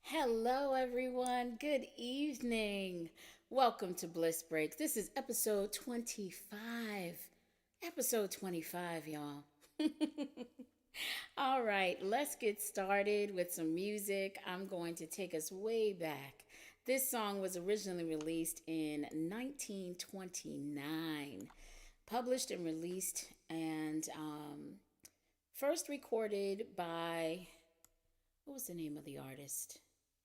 Hello, everyone. Good evening. Welcome to Bliss Break. This is episode 25. Episode 25, y'all. All right, let's get started with some music. I'm going to take us way back. This song was originally released in 1929, published and released, and first recorded by, what was the name of the artist?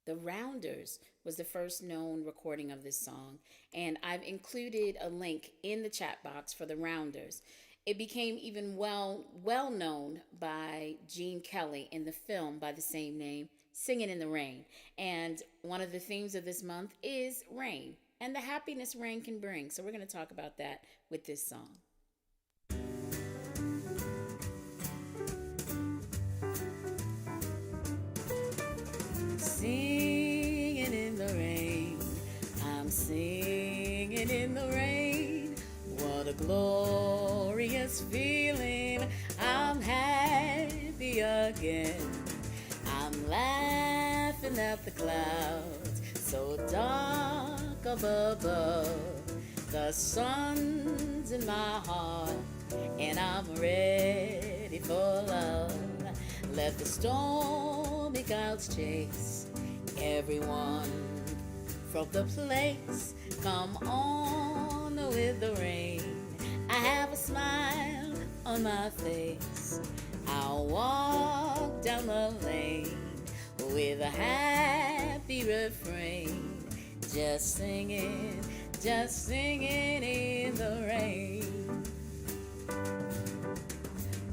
The Rounders was the first known recording of this song, and I've included a link in the chat box for the Rounders. It became even well known by Gene Kelly in the film by the same name, Singing in the Rain. And one of the themes of this month is rain and the happiness rain can bring. So we're going to talk about that with this song. Singing in the rain, I'm singing in the rain. What a glorious feeling, I'm happy again. I'm laughing at the clouds, so dark up above. The sun's in my heart, and I'm ready for love. Let the stormy clouds chase everyone from the place. Come on with the rain. I have a smile on my face. I'll walk down the lane with a happy refrain. Just singing in the rain.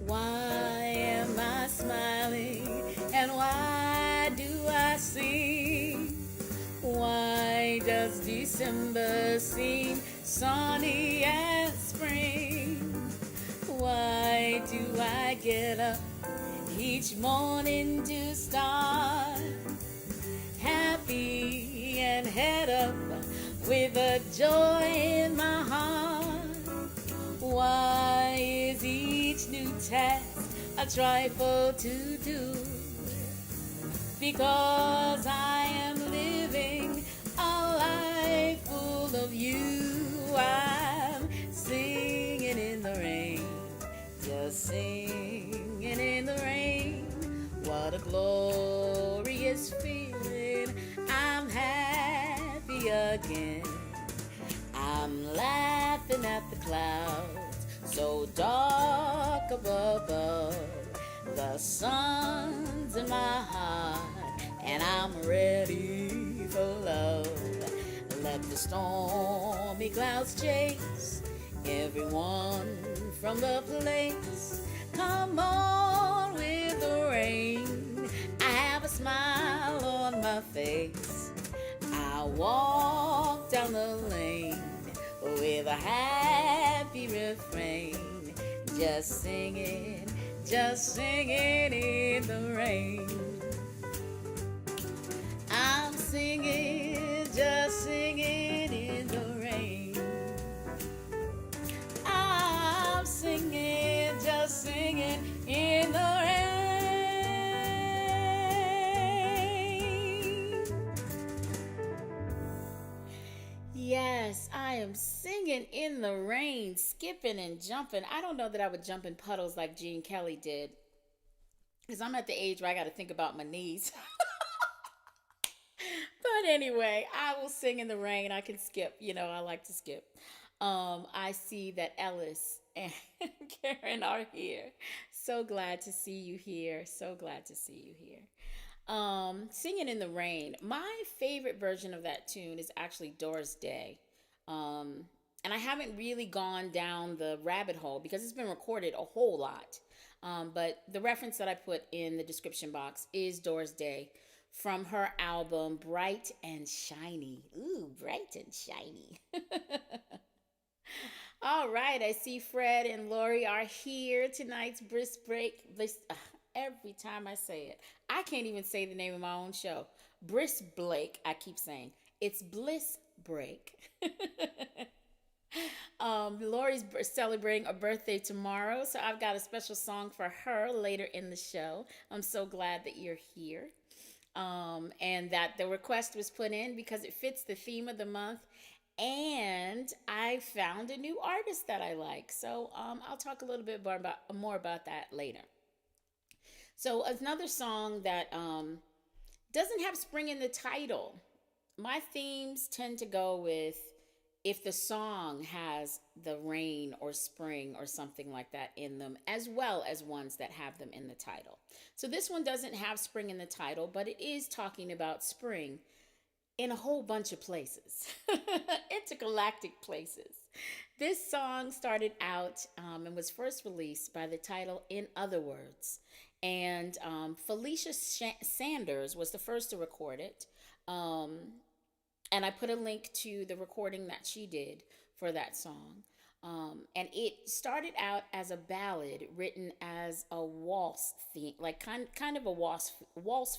Why am I smiling, and why do I sing? Why does December seem sunny as spring? Why do I get up each morning to start happy and head up with a joy in my heart? Why is each new task a trifle to do? Because I am living a life full of you. I'm singing in the rain, just singing in the rain. What a glorious feeling, I'm happy again. I'm laughing at the clouds, so dark above. The sun's in my heart, and I'm ready for love. Let the stormy clouds chase everyone from the place. Come on with the rain. I have a smile on my my face. I walk down the lane with a happy refrain, just singing in the rain. I'm singing, just singing in the rain. I'm singing, just singing in the rain. Yes, I am singing in the rain, skipping and jumping. I don't know that I would jump in puddles like Gene Kelly did, because I'm at the age where I got to think about my knees. But anyway, I will sing in the rain. I can skip. I like to skip. I see that Ellis and Karen are here. So glad to see you here. So glad to see you here. Singing in the Rain. My favorite version of that tune is actually Doris Day. And I haven't really gone down the rabbit hole because it's been recorded a whole lot. But the reference that I put in the description box is Doris Day from her album Bright and Shiny. Ooh, bright and shiny. All right, I see Fred and Lori are here. Tonight's Bliss Break. Every time I say it, I can't even say the name of my own show. Bliss Break, I keep saying. It's Bliss Break. Lori's celebrating a birthday tomorrow, so I've got a special song for her later in the show. I'm so glad that you're here. And that the request was put in because it fits the theme of the month. And I found a new artist that I like. So I'll talk a little bit more about that later. So another song that doesn't have spring in the title. My themes tend to go with if the song has the rain or spring or something like that in them, as well as ones that have them in the title. So this one doesn't have spring in the title, but it is talking about spring in a whole bunch of places, intergalactic places. This song started out and was first released by the title In Other Words. And Felicia Sanders was the first to record it. And I put a link to the recording that she did for that song. And it started out as a ballad written as a waltz theme, like kind of a waltz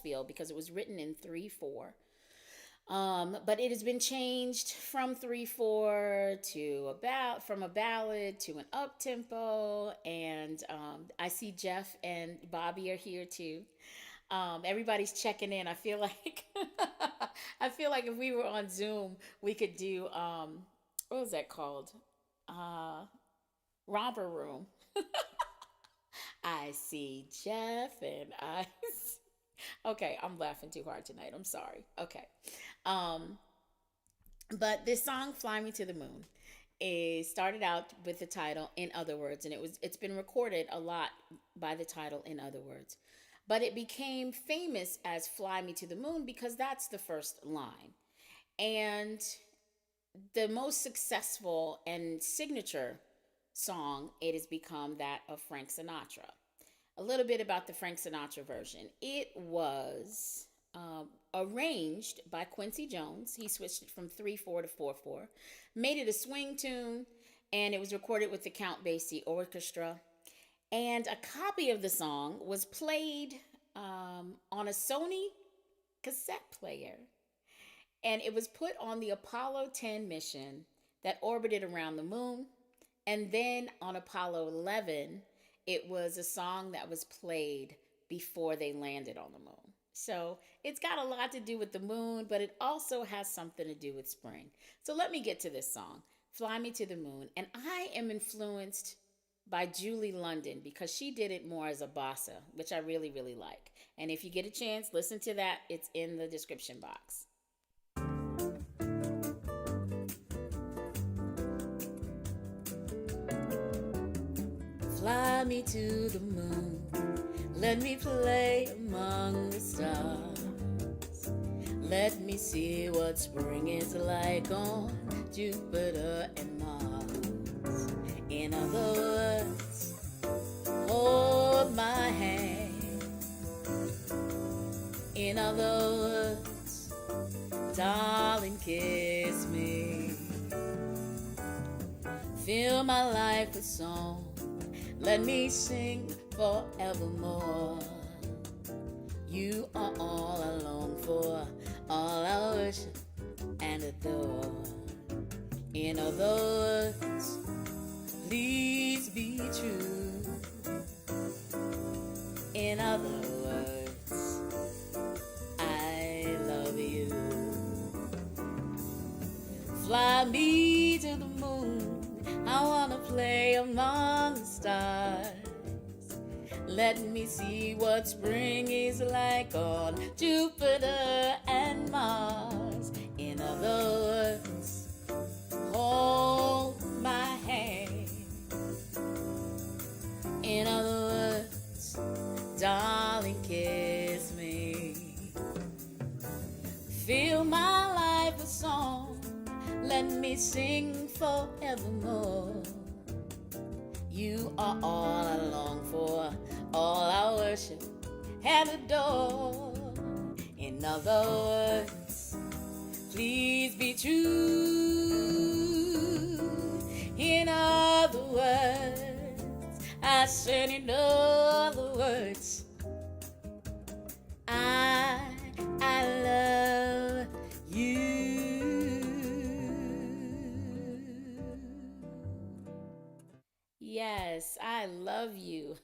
feel, because it was written in 3/4. But it has been changed from 3/4 to from a ballad to an up tempo. And I see Jeff and Bobby are here too. Everybody's checking in. I feel like if we were on Zoom, we could do what was that called? Romper room. I see Jeff and okay, I'm laughing too hard tonight. I'm sorry. Okay. But this song, Fly Me to the Moon, started out with the title In Other Words, and it's been recorded a lot by the title In Other Words. But it became famous as Fly Me to the Moon because that's the first line. And the most successful and signature song, it has become that of Frank Sinatra. A little bit about the Frank Sinatra version. It was arranged by Quincy Jones. He switched it from 3/4 to 4/4, made it a swing tune, and it was recorded with the Count Basie Orchestra. And a copy of the song was played on a Sony cassette player. And it was put on the Apollo 10 mission that orbited around the moon. And then on Apollo 11, it was a song that was played before they landed on the moon. So it's got a lot to do with the moon, but it also has something to do with spring. So let me get to this song, Fly Me to the Moon. And I am influenced by Julie London because she did it more as a bossa, which I really, really like. And if you get a chance, listen to that. It's in the description box. Fly me to the moon, let me play among the stars. Let me see what spring is like on Jupiter and Mars. In other words, hold my hand. In other words, darling, kiss me. Fill my life with song, let me sing forevermore. You are all I long for, all I worship and adore. In other words, please be true. In other words, I love you. Fly me to the moon, I wanna play among the stars. Let me see what spring is like on Jupiter and Mars. In other words, hold my hand. In other words, darling, kiss me. Fill my life with song, let me sing forevermore. You are all I long for, all I worship and adore. In other words, please be true. In other words, I said in other words, I love you. Yes, I love you.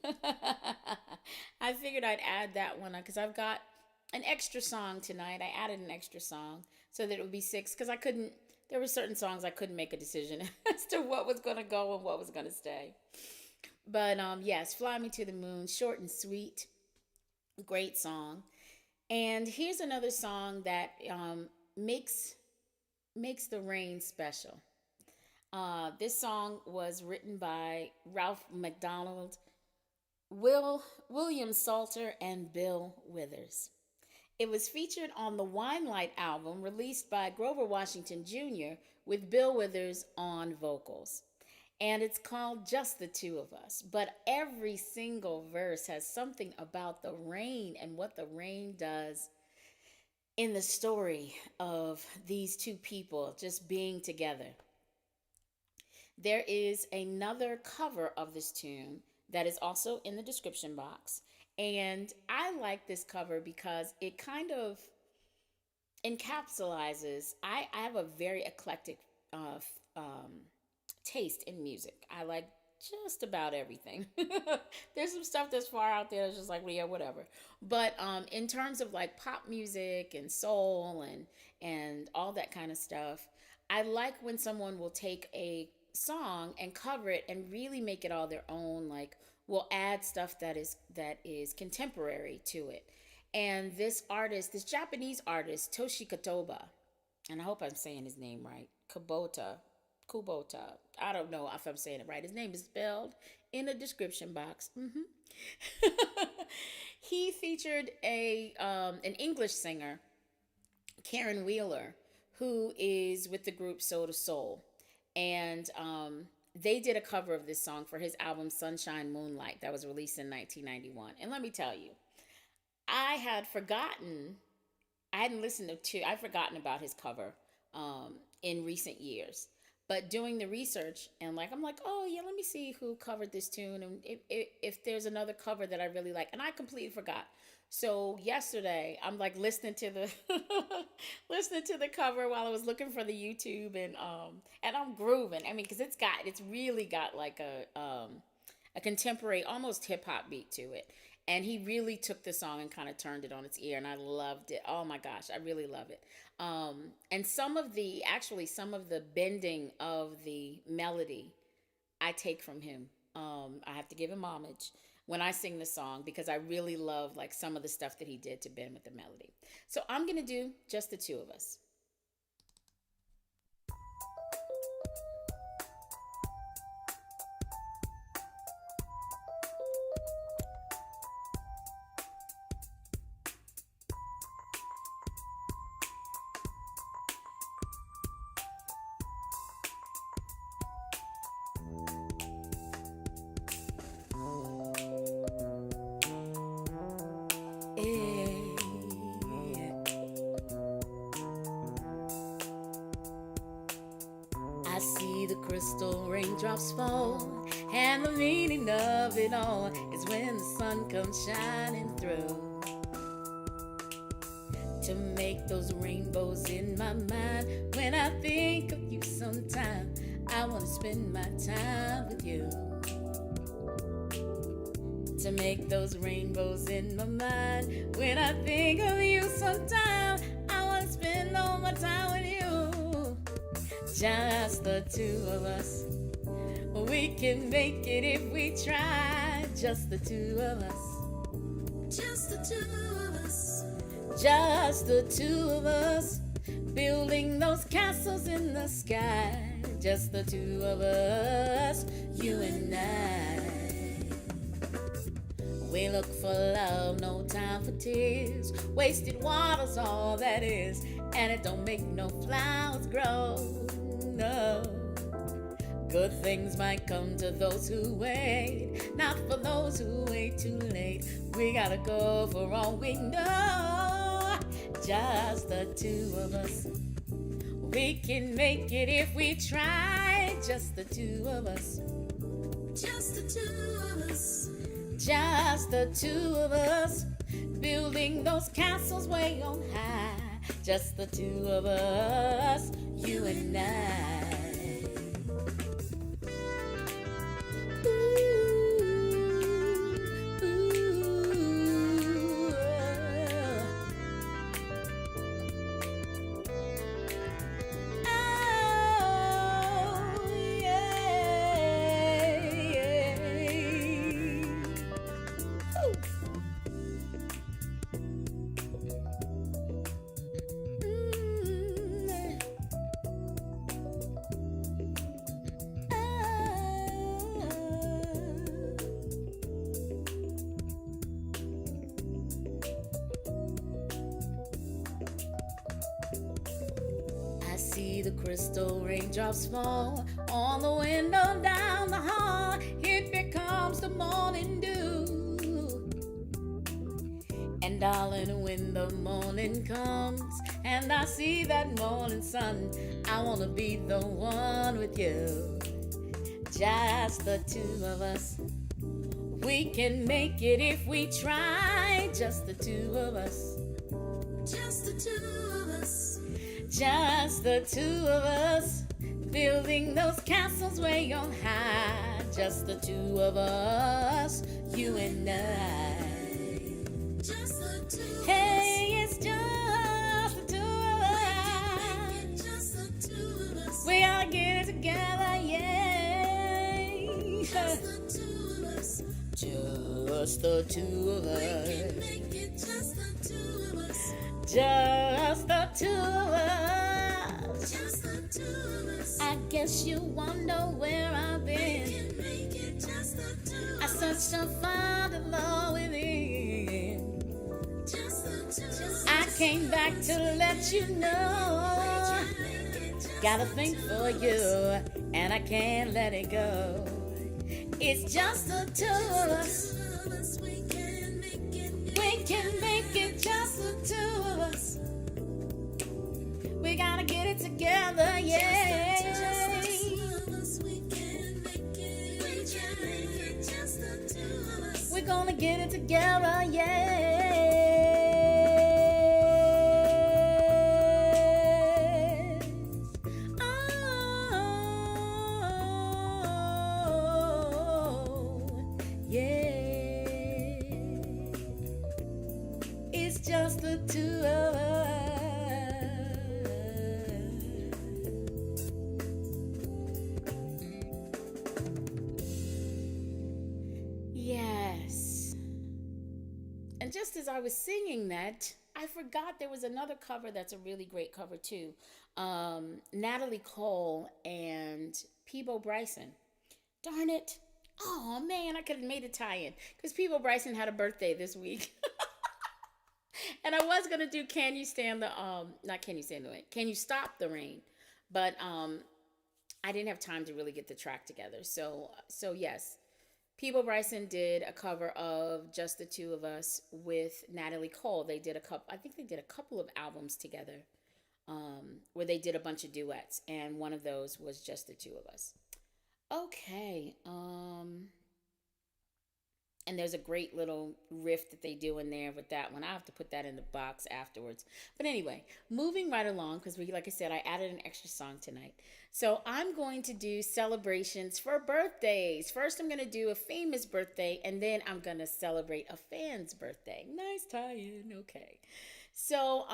I figured I'd add that one because I've got an extra song tonight. I added an extra song so that it would be 6 because there were certain songs I couldn't make a decision as to what was going to go and what was going to stay. But yes, Fly Me to the Moon, short and sweet, great song. And here's another song that makes the rain special. This song was written by Ralph MacDonald, William Salter, and Bill Withers. It was featured on the Limelight album released by Grover Washington Jr. with Bill Withers on vocals. And it's called Just the Two of Us. But every single verse has something about the rain and what the rain does in the story of these two people just being together. There is another cover of this tune that is also in the description box. And I like this cover because it kind of encapsulizes, I have a very eclectic taste in music. I like just about everything. There's some stuff that's far out there that's just like, well, yeah, whatever. But in terms of like pop music and soul and all that kind of stuff, I like when someone will take a song and cover it and really make it all their own. Like, will add stuff that is contemporary to it. And this Japanese artist, Toshi Katoba, and I hope I'm saying his name right, Kubota. I don't know if I'm saying it right. His name is spelled in the description box. He featured an English singer, Karen Wheeler, who is with the group Soul to Soul. And they did a cover of this song for his album Sunshine Moonlight that was released in 1991. And let me tell you, I'd forgotten about his cover in recent years. But doing the research and I'm like, oh yeah, let me see who covered this tune and if there's another cover that I really like. And I completely forgot. So yesterday I'm like listening to the cover while I was looking for the YouTube and I'm grooving. I mean, because it's really got like a contemporary, almost hip hop beat to it. And he really took the song and kind of turned it on its ear, and I loved it. Oh my gosh, I really love it. And some of the bending of the melody, I take from him. I have to give him homage when I sing the song because I really love like some of the stuff that he did to bend with the melody. So I'm gonna do Just the Two of Us. I see the crystal raindrops fall, and the meaning of it all is when the sun comes shining through to make those rainbows in my mind. When I think of you sometime, I want to spend my time with you. To make those rainbows in my mind. When I think of you sometime, I want to spend all my time with you. Just the two of us. We can make it if we try. Just the two of us. Just the two of us. Just the two of us. Building those castles in the sky. Just the two of us. You and I. We look for love, no time for tears. Wasted water's all that is, and it don't make no flowers grow. No. Good things might come to those who wait, not for those who wait too late. We gotta go for all we know. Just the two of us. We can make it if we try. Just the two of us. Just the two of us. Just the two of us, building those castles way on high. Just the two of us, you and I. I see the crystal raindrops fall on the window down the hall. It becomes the morning dew. And darling, when the morning comes and I see that morning sun, I want to be the one with you. Just the two of us. We can make it if we try. Just the two of us. Just the two of us. Just the two of us. Building those castles way on high. Just the two of us. You and I. Just the two of us. Hey, it's just the two of us. Just the two of us. We all get it together, yeah. Just the two of us. Just the two of us. We can make it just the two of us. Just the two of us. Just the two of us. I guess you wonder where I've been. We can make it just the two of us. I searched to find the love within. Just the two of us. I came back to let you know. Got a thing for you, and I can't let it go. It's just the two of us. We can make it just the two of us. We gotta get it together, yeah. We're gonna get it together, yeah. Just the two of us. Yes. And just as I was singing that, I forgot there was another cover that's a really great cover too. Natalie Cole and Peebo Bryson. Darn it. Oh man, I could have made a tie-in because Peebo Bryson had a birthday this week. And I was going to do Can You Stand the, not Can You Stand the Rain, Can You Stop the Rain? But I didn't have time to really get the track together. So yes, Peebo Bryson did a cover of Just the Two of Us with Natalie Cole. They did I think they did a couple of albums together where they did a bunch of duets, and one of those was just the two of us. Okay. And there's a great little riff that they do in there with that one. I have to put that in the box afterwards. But anyway, moving right along, because like I said, I added an extra song tonight. So I'm going to do celebrations for birthdays. First, I'm going to do a famous birthday, and then I'm going to celebrate a fan's birthday. Nice tie-in. Okay. So,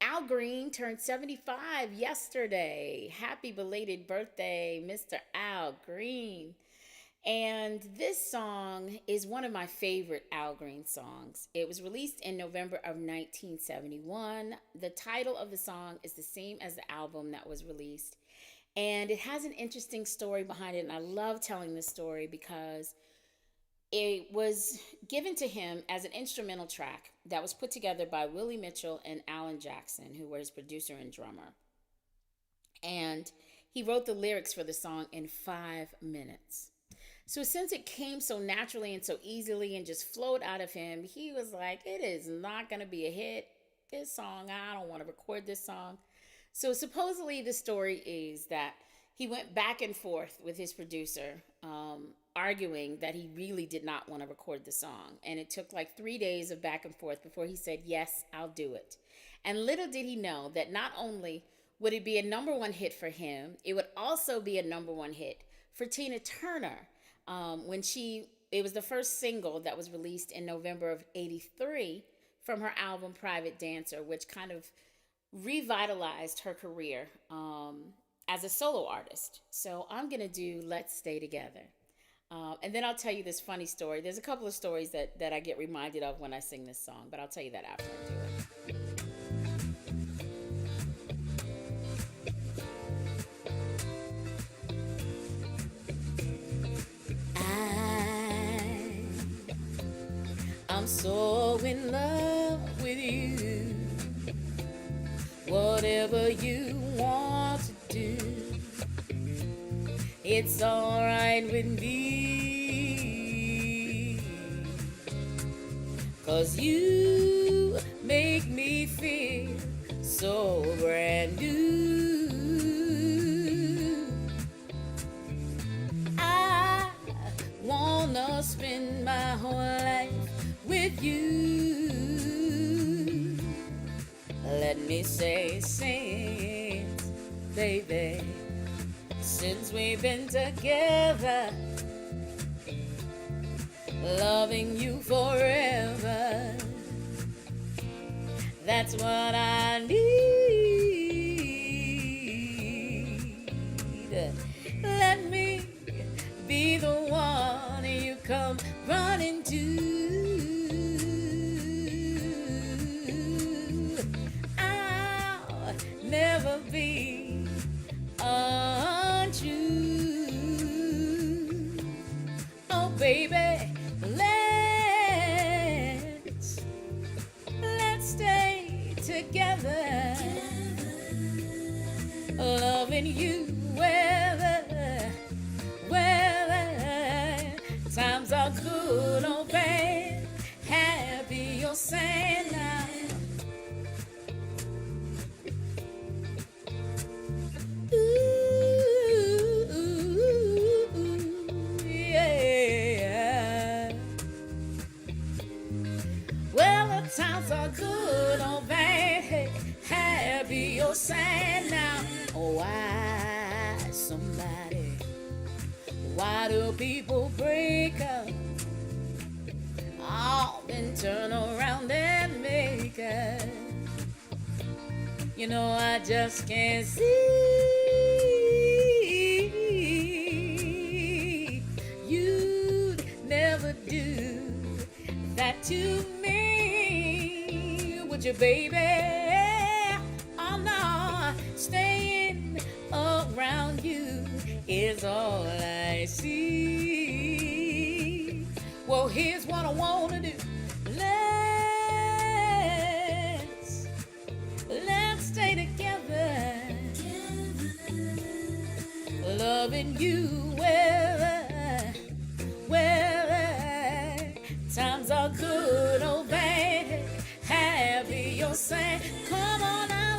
Al Green turned 75 yesterday. Happy belated birthday, Mr. Al Green. And this song is one of my favorite Al Green songs. It was released in November of 1971. The title of the song is the same as the album that was released. And it has an interesting story behind it. And I love telling this story because it was given to him as an instrumental track that was put together by Willie Mitchell and Alan Jackson, who were his producer and drummer. And he wrote the lyrics for the song in 5 minutes. So since it came so naturally and so easily and just flowed out of him, he was like, it is not going to be a hit. This song, I don't want to record this song. So supposedly the story is that he went back and forth with his producer, arguing that he really did not want to record the song. And it took like 3 days of back and forth before he said, yes, I'll do it. And little did he know that not only would it be a #1 hit for him, it would also be a #1 hit for Tina Turner. It was the first single that was released in November of '83 from her album Private Dancer, which kind of revitalized her career as a solo artist. So I'm going to do Let's Stay Together. And then I'll tell you this funny story. There's a couple of stories that I get reminded of when I sing this song, but I'll tell you that after I do it. I'm so in love with you. Whatever you want to do, it's all right with me. 'Cause you make me feel so brand new. I wanna spend my whole life with you. Let me say since, baby, since we've been together, loving you forever, that's what I need. Let me be the one you come running to. Never be untrue. Oh baby, let's stay together, loving you whether times are good or bad, happy or sad now. Times are good or bad, happy or sad now. Oh, why do people break up? Oh, then turn around and make up. You know, I just can't see. You'd never do that to me. Would you, baby? Oh no, staying around you is all I see. Well, here's what I wanna do. Let's stay together, loving you whether times are good or bad, happy or sad. Come on now,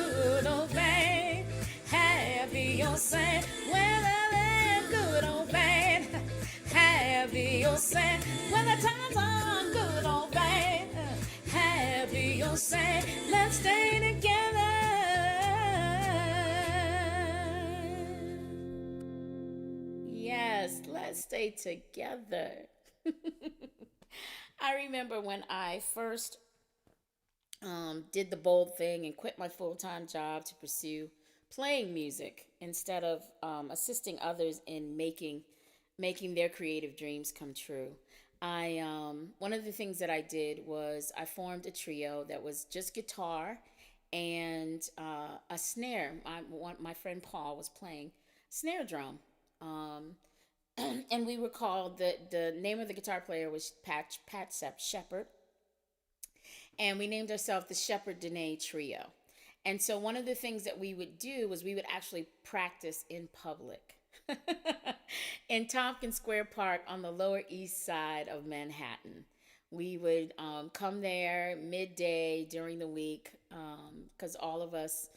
good old band. Happy you're sad. Well, good old band. Happy you're sad. When the times are good old band. Happy you're sad. Let's stay together. Yes, let's stay together. I remember when I first did the bold thing and quit my full-time job to pursue playing music instead of assisting others in making their creative dreams come true. I one of the things that I did was I formed a trio that was just guitar and a snare. My friend Paul was playing snare drum. And we were called, the name of the guitar player was Pat Shepard, and we named ourselves the Rhonda Denet Trio. And so one of the things that we would do was we would actually practice in public in Tompkins Square Park on the Lower East Side of Manhattan. We would come there midday during the week because all of us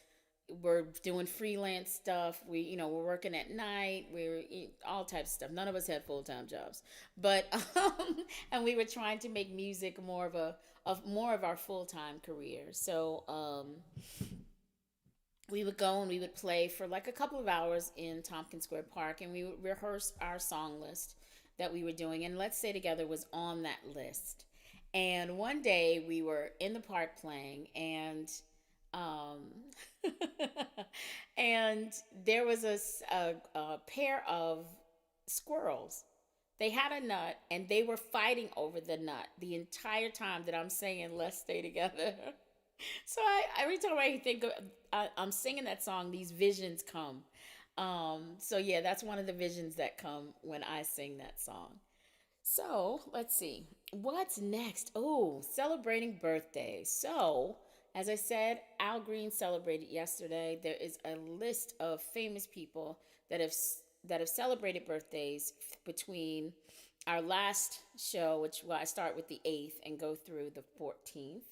were doing freelance stuff. We're working at night. We're all types of stuff. None of us had full-time jobs, but and we were trying to make music more of our full-time career. So we would go and we would play for like a couple of hours in Tompkins Square Park, and we would rehearse our song list that we were doing. And Let's Stay Together was on that list. And one day we were in the park playing, and and there was a pair of squirrels. They had a nut, and they were fighting over the nut the entire time that I'm saying "Let's Stay Together." So every time I think I'm singing that song, these visions come. So yeah, that's one of the visions that come when I sing that song. So let's see, what's next? Oh, celebrating birthdays. So as I said, Al Green celebrated yesterday. There is a list of famous people that have celebrated birthdays between our last show, which I start with the 8th and go through the 14th.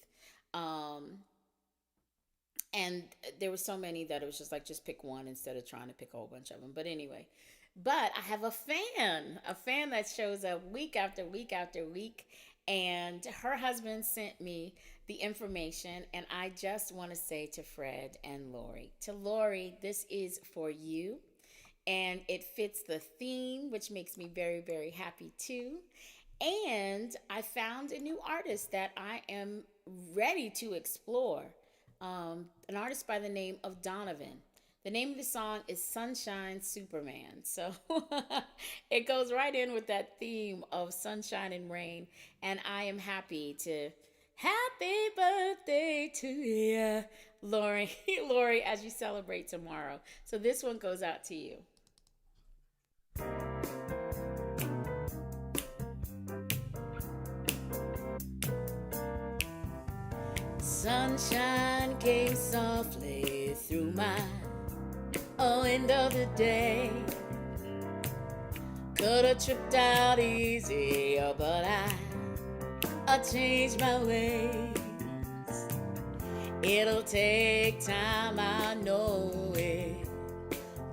And there were so many that it was just like, just pick one instead of trying to pick a whole bunch of them. But anyway, but I have a fan that shows up week after week after week. And her husband sent me the information. And I just want to say to Fred and Lori, this is for you. And it fits the theme, which makes me very, very happy too. And I found a new artist that I am ready to explore. An artist by the name of Donovan. The name of the song is Sunshine Superman. So it goes right in with that theme of sunshine and rain. And I am happy birthday to you, Lori, as you celebrate tomorrow. So this one goes out to you. Sunshine came softly through my end of the day. Could have tripped out easy, but I changed my ways. It'll take time, I know it,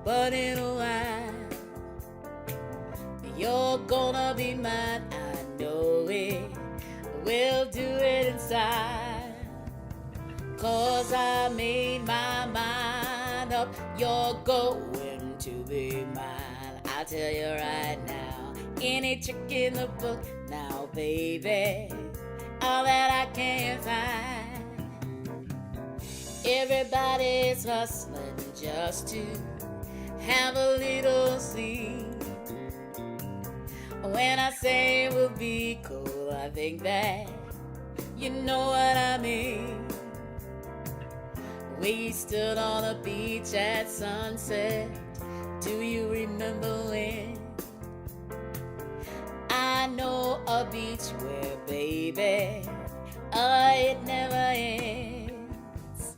but in a while you're gonna be mine, I know it. We'll do it inside. 'Cause I made my mind up, you're going to be mine. I'll tell you right now, any trick in the book now, baby, all that I can find. Everybody's hustling just to have a little sleep. When I say we'll be cool, I think that you know what I mean. We stood on a beach at sunset. Do you remember when? I know a beach where, baby, it never ends.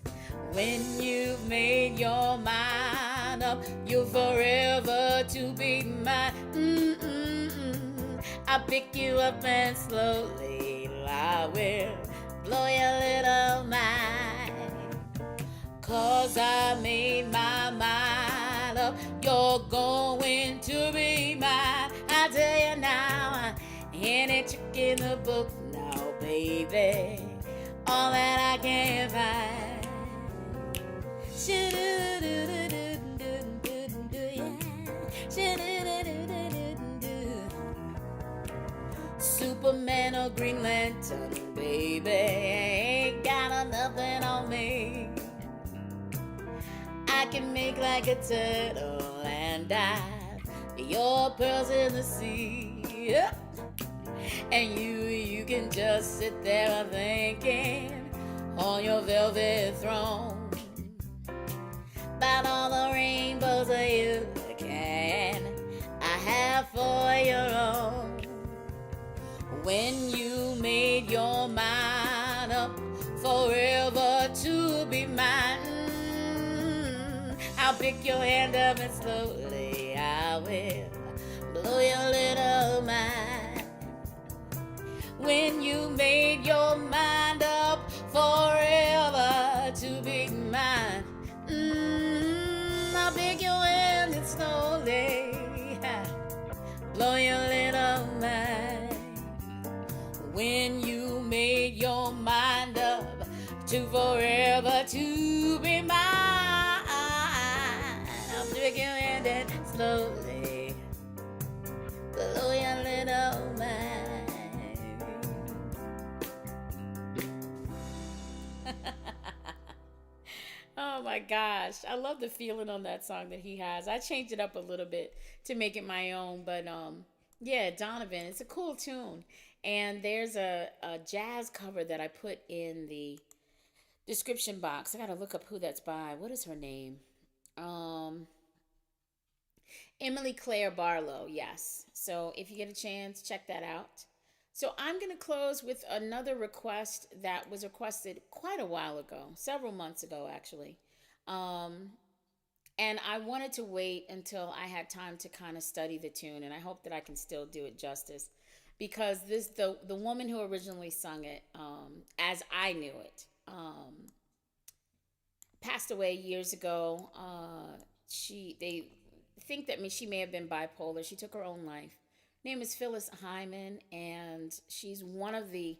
When you've made your mind up, you're forever to be mine. I'll pick you up and slowly I will blow your little mind. 'cause I made my mind up. You're going to be mine. I tell you now, any trick in the book now, baby, all that I can find. Superman or Green Lantern, baby, ain't got nothing on me. I can make like a turtle and dive your pearls in the sea. And you can just sit there thinking on your velvet throne about all the rainbows that you can I have for your own. When you made your mind up forever to be mine, I'll pick your hand up and slowly I will blow your little mind. When you made your mind up forever to be mine, I'll pick your hand and slowly blow your little mind. When you made your mind up to forever to be mine, I'll pick your hand and slowly blow your little mind. Oh my gosh, I love the feeling on that song that he has. I changed it up a little bit to make it my own, but yeah, Donovan, it's a cool tune. And there's a jazz cover that I put in the description box. I gotta look up who that's by. What is her name? Emily Claire Barlow, yes. So if you get a chance, check that out. So I'm going to close with another request that was requested quite a while ago, several months ago, actually. And I wanted to wait until I had time to kind of study the tune, and I hope that I can still do it justice, because the woman who originally sung it, as I knew it, passed away years ago. They think that she may have been bipolar. She took her own life. Her name is Phyllis Hyman, and she's one of the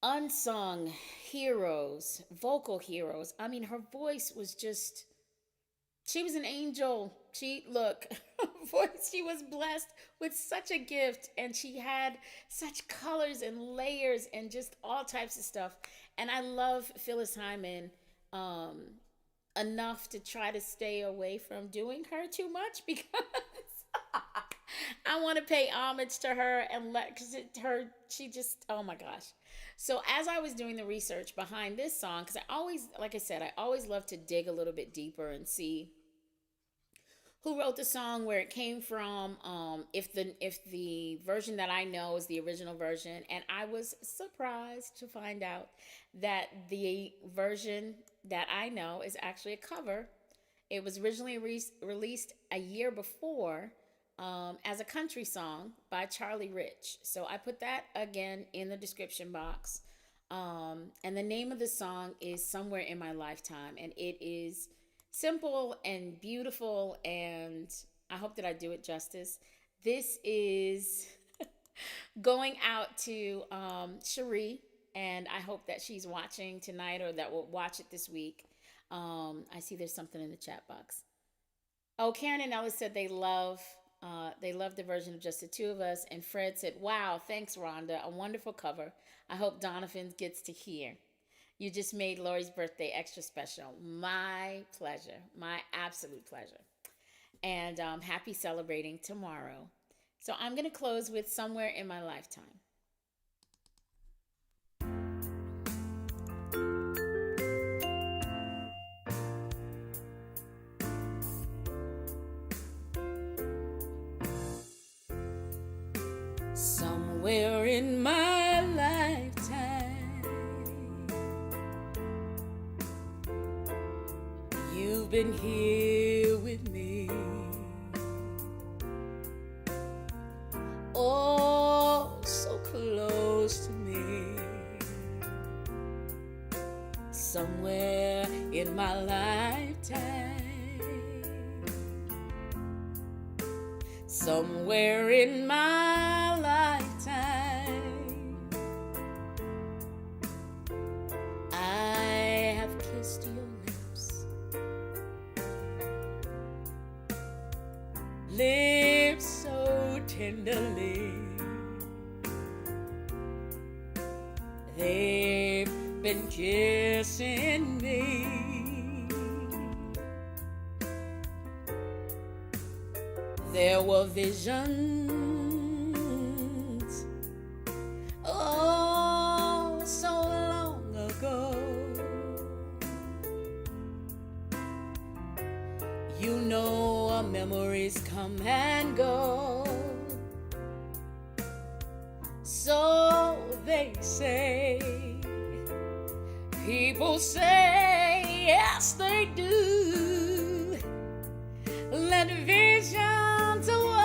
unsung heroes, vocal heroes. I mean, her voice was just, she was an angel. She was blessed with such a gift, and she had such colors and layers and just all types of stuff. And I love Phyllis Hyman enough to try to stay away from doing her too much, because I want to pay homage to her and she just, oh my gosh. So as I was doing the research behind this song, because I always, like I said, I always love to dig a little bit deeper and see who wrote the song, where it came from, if the version that I know is the original version. And I was surprised to find out that the version that I know is actually a cover. It was originally released a year before, as a country song by Charlie Rich. So I put that again in the description box. And the name of the song is Somewhere in My Lifetime. And it is simple and beautiful, and I hope that I do it justice. This is going out to Cherie, and I hope that she's watching tonight, or that will watch it this week. I see there's something in the chat box. Oh, Karen and Ellis said they love the version of Just the Two of Us. And Fred said, wow, thanks, Rhonda. A wonderful cover. I hope Donovan gets to hear. You just made Lori's birthday extra special. My pleasure. My absolute pleasure. And happy celebrating tomorrow. So I'm going to close with Somewhere in My Lifetime. Somewhere in my lifetime, you've been here with me. Oh, so close to me. Somewhere in my lifetime. Somewhere in my lifetime, I have kissed your lips, lips so tenderly. They've been kissing me. There were visions, oh, so long ago. You know, our memories come and go. So they say, people say, yes they do. Let visions of what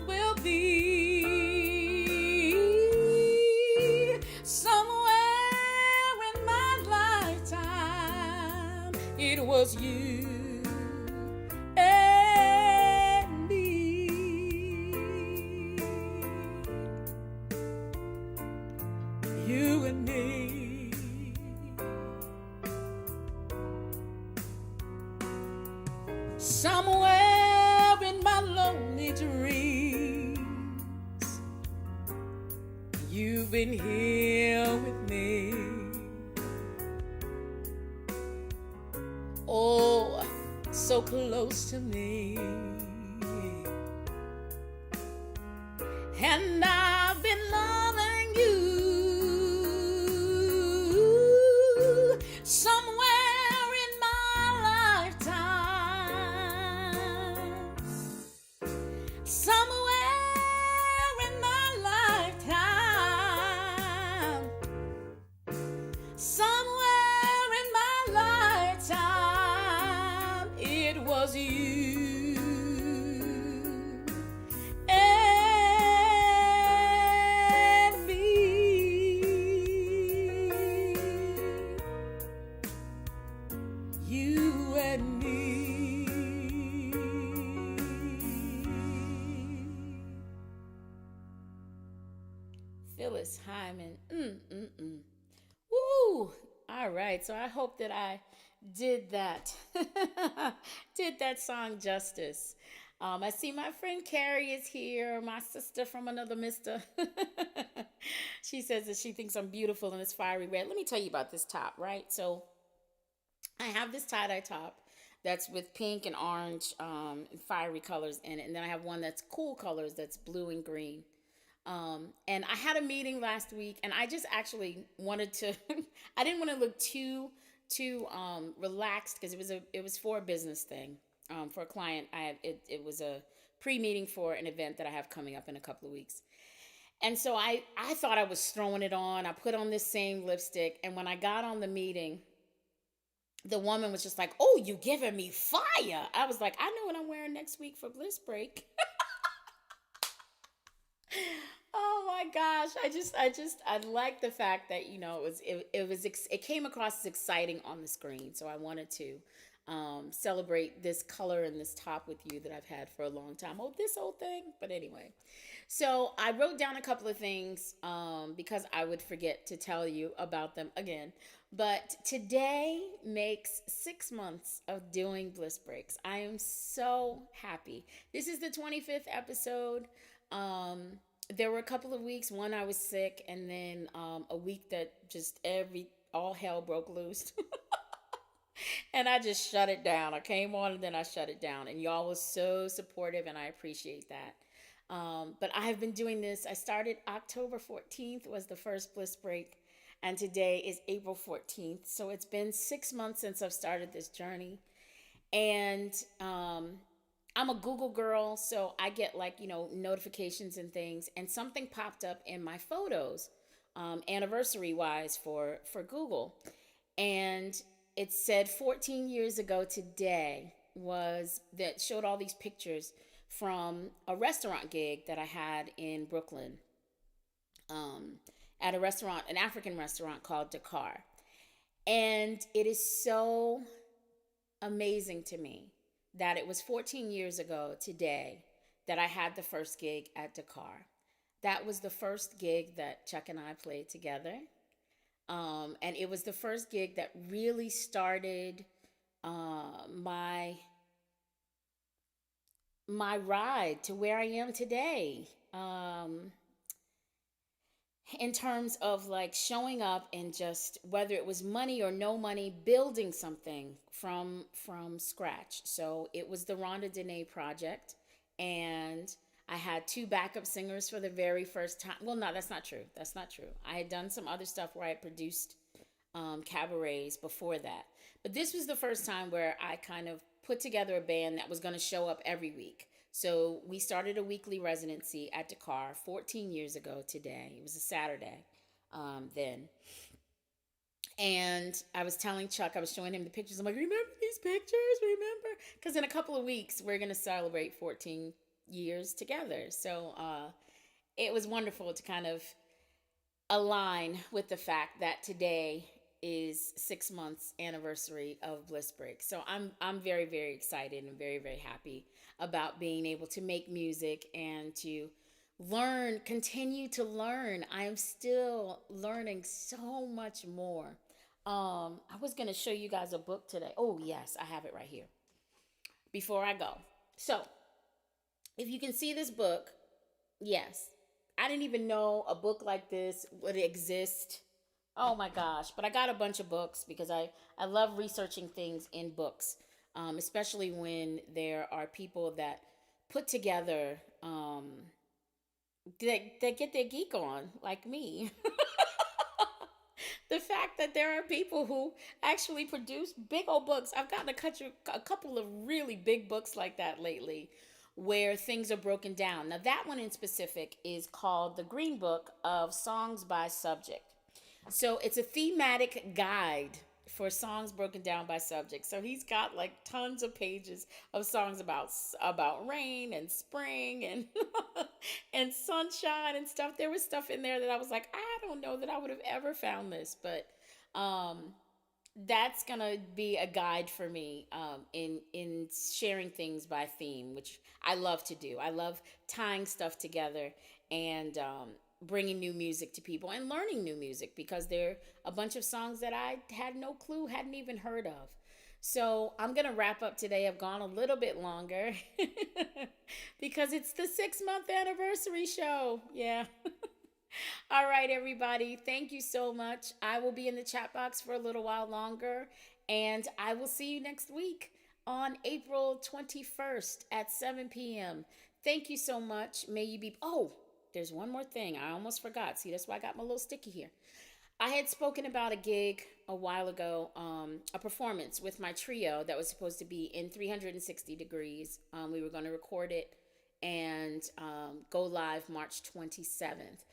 will be. Somewhere in my lifetime, it was you and me. You and me. Somewhere in my lonely dreams, you've been here with me. Oh, so close to me. And I've been loving you. Somewhere in my lifetime, somewhere in my lifetime, somewhere in my lifetime, it was you and me. You and me. Phyllis Hyman. Woo! All right. So I hope that I did that. Did that song justice. I see my friend Carrie is here, my sister from another mister. She says that she thinks I'm beautiful and it's fiery red. Let me tell you about this top, right? So I have this tie-dye top that's with pink and orange fiery colors in it. And then I have one that's cool colors that's blue and green. And I had a meeting last week and I just actually wanted to, I didn't want to look too relaxed because it was for a business thing, for a client. It was a pre-meeting for an event that I have coming up in a couple of weeks. And so I thought I was throwing it on. I put on this same lipstick. And when I got on the meeting, the woman was just like, "Oh, you giving me fire." I was like, "I know what I'm wearing next week for Bliss Break." Oh my gosh. I like the fact that, it came across as exciting on the screen. So I wanted to celebrate this color and this top with you that I've had for a long time. Oh, this old thing. But anyway, so I wrote down a couple of things because I would forget to tell you about them again. But today makes 6 months of doing Bliss Breaks. I am so happy. This is the 25th episode. There were a couple of weeks, one I was sick, and then a week that just all hell broke loose. And I just shut it down. I came on and then I shut it down. And y'all was so supportive and I appreciate that. But I have been doing this. I started October 14th was the first Bliss Break. And today is April 14th. So it's been 6 months since I've started this journey. And I'm a Google girl, so I get notifications and things. And something popped up in my photos, anniversary-wise for Google. And it said 14 years ago today that showed all these pictures from a restaurant gig that I had in Brooklyn. at a restaurant, an African restaurant called Dakar. And it is so amazing to me that it was 14 years ago today that I had the first gig at Dakar. That was the first gig that Chuck and I played together. And it was the first gig that really started my ride to where I am today. In terms of like showing up and just whether it was money or no money, building something from scratch. So it was the Rhonda Denet project, and I had two backup singers for the very first time. Well, no, that's not true. That's not true. I had done some other stuff where I had produced cabarets before that, but this was the first time where I kind of put together a band that was going to show up every week. So we started a weekly residency at Dakar 14 years ago today. It was a Saturday then. And I was telling Chuck, I was showing him the pictures. I'm like, remember these pictures? Remember? Because in a couple of weeks, we're going to celebrate 14 years together. So it was wonderful to kind of align with the fact that today is 6 months anniversary of Bliss Break. So I'm very, very excited and very, very happy about being able to make music and to learn, continue to learn. I am still learning so much more. I was going to show you guys a book today. Oh, yes, I have it right here before I go. So if you can see this book, yes, I didn't even know a book like this would exist. Oh my gosh. But I got a bunch of books because I love researching things in books, especially when there are people that put together, that get their geek on, like me. The fact that there are people who actually produce big old books. I've gotten a couple of really big books like that lately where things are broken down. Now, that one in specific is called The Green Book of Songs by Subject. So it's a thematic guide for songs broken down by subject. So he's got like tons of pages of songs about rain and spring and and sunshine and stuff. There was stuff in there that I was like, I don't know that I would have ever found this, but that's gonna be a guide for me in sharing things by theme, which I love to do. I love tying stuff together and bringing new music to people and learning new music because there are a bunch of songs that I had no clue, hadn't even heard of. So I'm going to wrap up today. I've gone a little bit longer because it's the 6-month anniversary show. Yeah. All right, everybody. Thank you so much. I will be in the chat box for a little while longer, and I will see you next week on April 21st at 7 p.m. Thank you so much. May you be... Oh, there's one more thing. I almost forgot. See, that's why I got my little sticky here. I had spoken about a gig a while ago, a performance with my trio that was supposed to be in 360 degrees. We were going to record it and go live March 27th.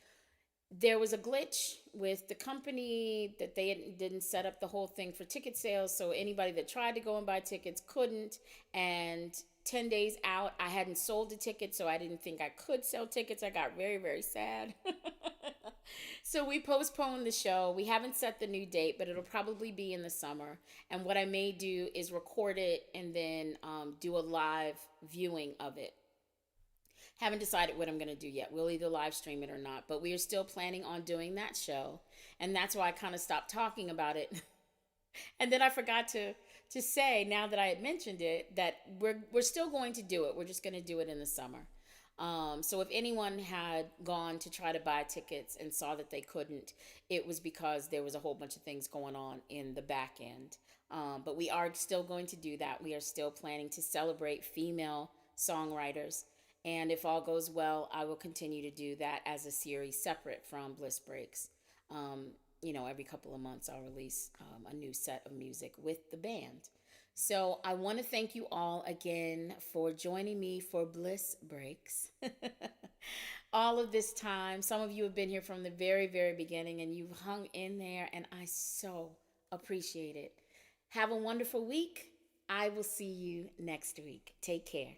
There was a glitch with the company that they didn't set up the whole thing for ticket sales. So anybody that tried to go and buy tickets couldn't. And 10 days out, I hadn't sold a ticket, so I didn't think I could sell tickets. I got very, very sad. So we postponed the show. We haven't set the new date, but it'll probably be in the summer. And what I may do is record it and then do a live viewing of it. Haven't decided what I'm going to do yet. We'll either live stream it or not, but we are still planning on doing that show. And that's why I kind of stopped talking about it. And then I forgot to say, now that I had mentioned it, that we're still going to do it. We're just going to do it in the summer. So if anyone had gone to try to buy tickets and saw that they couldn't, it was because there was a whole bunch of things going on in the back end. But we are still going to do that. We are still planning to celebrate female songwriters. And if all goes well, I will continue to do that as a series separate from Bliss Breaks. Every couple of months I'll release a new set of music with the band. So I want to thank you all again for joining me for Bliss Breaks. All of this time, some of you have been here from the very, very beginning and you've hung in there, and I so appreciate it. Have a wonderful week. I will see you next week. Take care.